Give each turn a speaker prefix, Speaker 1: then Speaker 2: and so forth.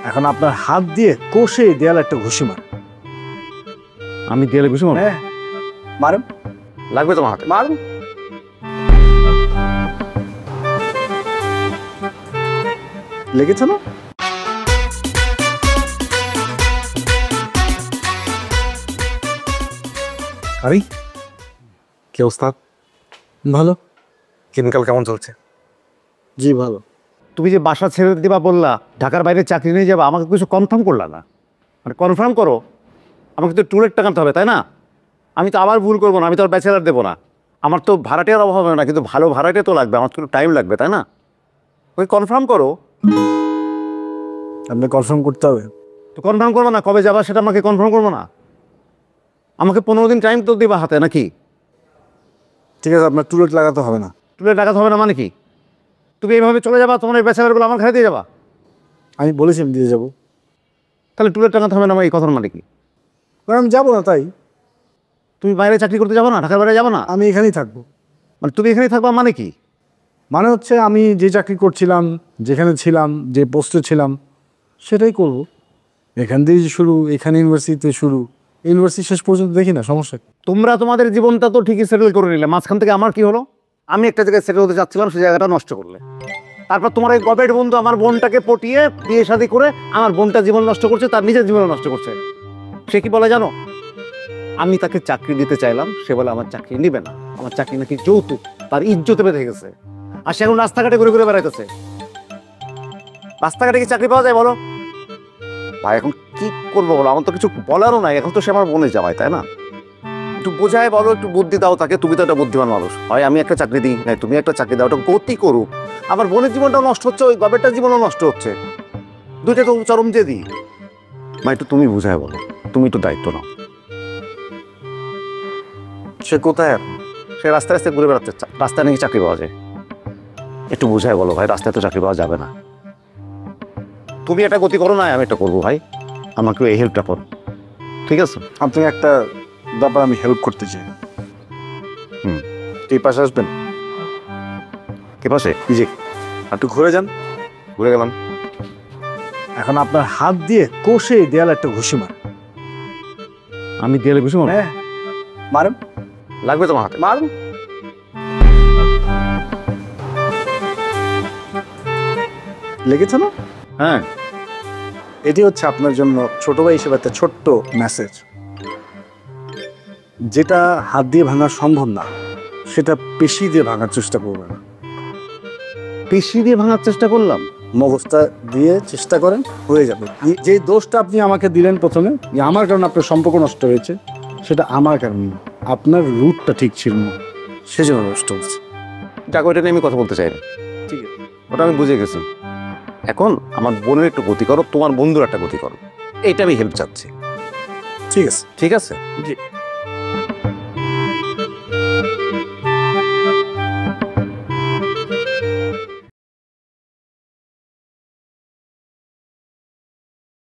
Speaker 1: এখন আপনার হাত দিয়ে কষে দেয়ালে একটা ঘুষি মার।
Speaker 2: আমি দেয়ালে ঘুষি মারব?
Speaker 1: হ্যাঁ মারুন।
Speaker 2: লাগবে তোমার হাতে?
Speaker 1: মারুন। লেগেছে না?
Speaker 2: আরে কি অবস্থা?
Speaker 1: ভালো।
Speaker 2: দিনকাল কেমন চলছে?
Speaker 1: জি ভালো।
Speaker 2: তুমি যে বাসা ছেড়ে দিবা বললা, ঢাকার বাইরে চাকরি নিয়ে যাবা, আমাকে কিছু কনফার্ম করলা না। মানে কনফার্ম করো, আমাকে তো ট্যুরের টাকা আনতে হবে, তাই না? আমি তো আবার ভুল করবো না, আমি তো আর ব্যাচেলার দেবো না। আমার তো ভাড়াটিয়ার অভাব হবে না, কিন্তু ভালো ভাড়াটিয়া তো লাগবে, আমার তো টাইম লাগবে, তাই না? ওই কনফার্ম করো।
Speaker 1: আপনি কনফার্ম করতে হবে।
Speaker 2: তো কনফার্ম করবো না, কবে যাবা সেটা আমাকে কনফার্ম করবো না? আমাকে 15 দিন টাইম তো দিবা হাতে, নাকি?
Speaker 1: ঠিক আছে, আপনার টুলেট লাগাতে হবে না।
Speaker 2: ট্যুরের টাকা হবে না মানে কি? তুমি এইভাবে চলে যাবা, তোমার এই ব্যাচেলারগুলো আমার ঘরে দিয়ে যাবা?
Speaker 1: আমি বলেছি আমি দিয়ে যাবো।
Speaker 2: তাহলে ট্যুরের টাকা হবে না, আমার এই কথার মানে কি?
Speaker 1: কারণ আমি যাবো না, তাই।
Speaker 2: তুমি বাইরে চাকরি করতে যাবো না, ঢাকার বাইরে যাবো না?
Speaker 1: আমি এখানেই থাকবো।
Speaker 2: মানে তুমি এখানেই থাকবা মানে কি?
Speaker 1: মানে হচ্ছে আমি যে চাকরি করছিলাম, যেখানে ছিলাম, যে পোস্টে ছিলাম, সেটাই করব। এখান দিয়ে শুরু, এখানে ইউনিভার্সিটিতে শুরু, ইউনিভার্সিটি শেষ পর্যন্ত দেখি না, সমস্যা।
Speaker 2: তোমরা তোমাদের জীবনটা তো ঠিকই সেটেল করে নিলে, মাঝখান থেকে আমার কি হলো? আমি একটা জায়গায় সেটেল হতে চাচ্ছিলাম, সেই জায়গাটা নষ্ট করলে। তারপর তোমার এই গবেট বন্ধু আমার বোনটাকে পটিয়ে বিয়ে শাদী করে আমার বোনটা জীবন নষ্ট করছে, তার নিজের জীবন নষ্ট করছে। সে কি বলে জানো? আমি তাকে চাকরি দিতে চাইলাম, সে বলে আমার চাকরি নিবে না, আমার চাকরি নাকি যৌতুক, তার ইজ্জতে বেঁধে গেছে। আর সে এখন রাস্তাঘাটে ঘুরে ঘুরে বেড়াইতেছে। রাস্তাঘাটে কি চাকরি পাওয়া যায় বলো? ভাই এখন কি করবো বলো, আমার তো কিছু বলারও নাই, এখন তো সে আমার বোনের জামাই, তাই না? একটু বোঝায় বলো, একটু বুদ্ধি দাও তাকে, তুমি তো একটা বুদ্ধিমান মানুষ। হয় আমি একটা চাকরি দিই, না তুমি একটা চাকরি দাও, ওটা গতি করুক। আমার বোনের জীবনটাও নষ্ট হচ্ছে, ওই গবেরটার জীবনও নষ্ট হচ্ছে, দুইটা তো চরম যে দিই। মা একটু তুমি বুঝায় বলো, তুমি একটু দায়িত্ব নাও। সে কোথায়? সে রাস্তায় রাস্তায় ঘুরে বেড়াচ্ছে, রাস্তায় নাকি চাকরি পাওয়া যায়। একটু বুঝায় বলো ভাই, রাস্তায় তো চাকরি পাওয়া যাবে না। তুমি একটা গতি করো, না আমি একটা করবো। ভাই আমাকে এই হেল্পটা করো, ঠিক আছে?
Speaker 1: আপনাকে একটা ব্যাপার আমি হেল্প করতে চাই। এই পাশে আসবেন?
Speaker 2: কে পাশে?
Speaker 1: জি, একটু ঘুরে যান।
Speaker 2: ঘুরে গেলাম।
Speaker 1: এখন আপনার হাত দিয়ে কষে দেয়ালে একটা ঘুষি মার।
Speaker 2: আমি দেয়ালে ঘুষি মারব?
Speaker 1: হ্যাঁ মারুন।
Speaker 2: লাগবে তোমার হাতে?
Speaker 1: মারুন। লেগেছে না?
Speaker 2: হ্যাঁ।
Speaker 1: এটি হচ্ছে আপনার জন্য ছোট ভাই হিসেবে একটা ছোট্ট মেসেজ। যেটা হাত দিয়ে ভাঙা সম্ভব না, সেটা পেশি দিয়ে ভাঙার চেষ্টা করবেন না।
Speaker 2: পেশি দিয়ে ভাঙার চেষ্টা করলাম?
Speaker 1: মগজটা দিয়ে চেষ্টা করেন, হয়ে যাবে। যে দোষটা আপনি আমাকে দিলেন প্রথমে, যে আমার কারণে আপনার সম্পর্ক নষ্ট হয়েছে, সেটা আমার কারণে। আপনার রুটটা ঠিক ছিল না, সেজন্য নষ্ট হচ্ছে।
Speaker 2: যাক, ওইটা নিয়ে আমি কথা বলতে চাই না।
Speaker 1: ঠিক আছে,
Speaker 2: ওটা আমি বুঝে গেছি। এখন আমার বোনের একটু গতি করো, তোমার বন্ধুর একটা গতি করো, এইটা আমি হেল্প চাচ্ছি।
Speaker 1: ঠিক আছে।
Speaker 2: ঠিক আছে?
Speaker 1: জি।